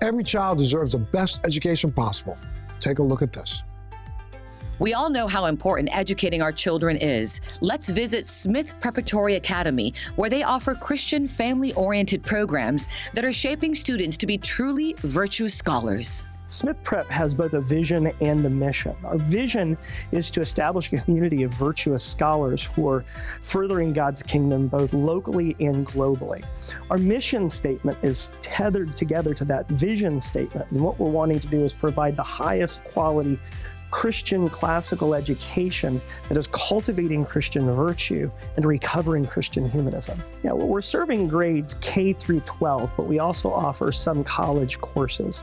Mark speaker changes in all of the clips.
Speaker 1: Every child deserves the best education possible. Take a look at this.
Speaker 2: We all know how important educating our children is. Let's visit Smith Preparatory Academy, where they offer Christian family-oriented programs that are shaping students to be truly virtuous scholars.
Speaker 3: Smith Prep has both a vision and a mission. Our vision is to establish a community of virtuous scholars who are furthering God's kingdom both locally and globally. Our mission statement is tethered together to that vision statement, and what we're wanting to do is provide the highest quality Christian classical education that is cultivating Christian virtue and recovering Christian humanism. We're serving grades K through 12, but we also offer some college courses.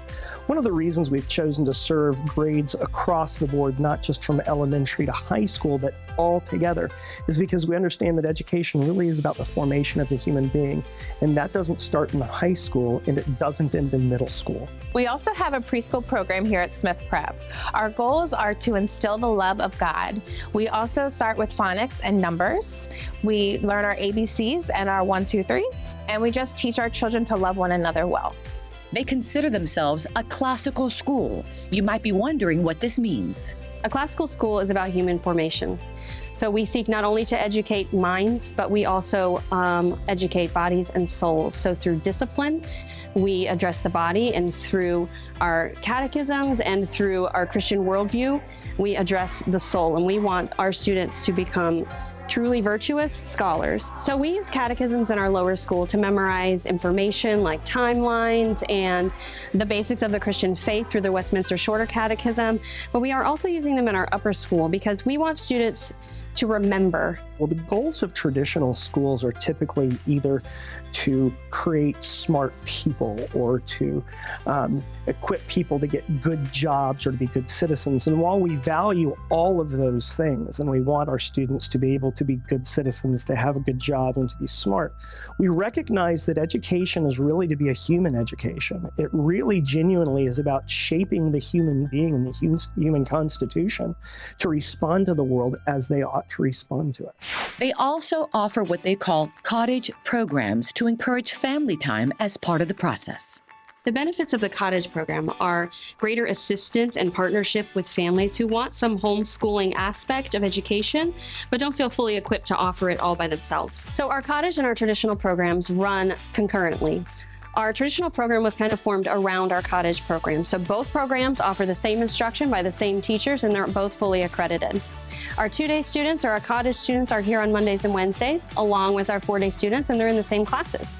Speaker 3: One of the reasons we've chosen to serve grades across the board, not just from elementary to high school, but all together, is because we understand that education really is about the formation of the human being, and that doesn't start in high school and it doesn't end in middle school.
Speaker 4: We also have a preschool program here at Smith Prep. Our goals are to instill the love of God. We also start with phonics and numbers. We learn our ABCs and our 1, 2, 3s, and we just teach our children to love one another well.
Speaker 2: They consider themselves a classical school. You might be wondering what this means.
Speaker 5: A classical school is about human formation. So we seek not only to educate minds, but we also educate bodies and souls. So through discipline, we address the body, and through our catechisms and through our Christian worldview, we address the soul, and we want our students to become truly virtuous scholars. So we use catechisms in our lower school to memorize information like timelines and the basics of the Christian faith through the Westminster Shorter Catechism, but we are also using them in our upper school because we want students to remember.
Speaker 3: Well, the goals of traditional schools are typically either to create smart people or to equip people to get good jobs or to be good citizens. And while we value all of those things and we want our students to be able to be good citizens, to have a good job and to be smart, we recognize that education is really to be a human education. It really genuinely is about shaping the human being and the human constitution to respond to the world as they ought to respond to it.
Speaker 2: They also offer what they call cottage programs to encourage family time as part of the process.
Speaker 5: The benefits of the Cottage Program are greater assistance and partnership with families who want some homeschooling aspect of education, but don't feel fully equipped to offer it all by themselves. So our Cottage and our traditional programs run concurrently. Our traditional program was kind of formed around our Cottage program. So both programs offer the same instruction by the same teachers, and they're both fully accredited. Our 2-day students or our Cottage students are here on Mondays and Wednesdays, along with our 4-day students, and they're in the same classes.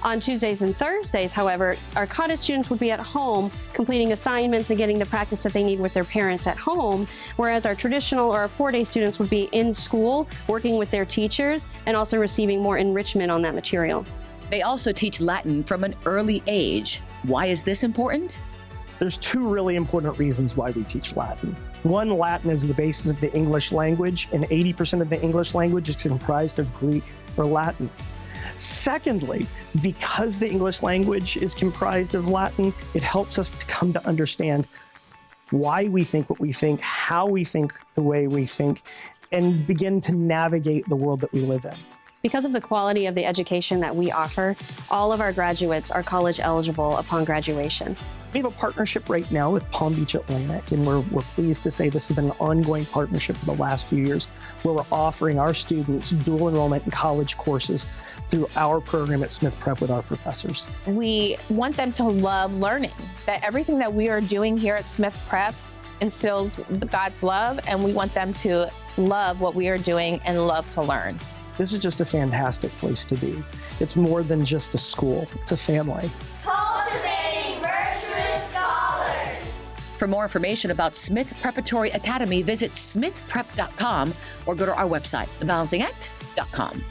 Speaker 5: On Tuesdays and Thursdays, however, our Cottage students would be at home completing assignments and getting the practice that they need with their parents at home, whereas our traditional or our 4-day students would be in school working with their teachers and also receiving more enrichment on that material.
Speaker 2: They also teach Latin from an early age. Why is this important?
Speaker 3: There's 2 really important reasons why we teach Latin. One, Latin is the basis of the English language, and 80% of the English language is comprised of Greek or Latin. Secondly, because the English language is comprised of Latin, it helps us to come to understand why we think what we think, how we think the way we think, and begin to navigate the world that we live in.
Speaker 5: Because of the quality of the education that we offer, all of our graduates are college eligible upon graduation.
Speaker 3: We have a partnership right now with Palm Beach Atlantic, and we're pleased to say this has been an ongoing partnership for the last few years, where we're offering our students dual enrollment in college courses through our program at Smith Prep with our professors.
Speaker 4: We want them to love learning, that everything that we are doing here at Smith Prep instills God's love, and we want them to love what we are doing and love to learn.
Speaker 3: This is just a fantastic place to be. It's more than just a school, it's a family.
Speaker 6: Cultivating virtuous scholars.
Speaker 2: For more information about Smith Preparatory Academy, visit smithprep.com or go to our website, thebalancingact.com.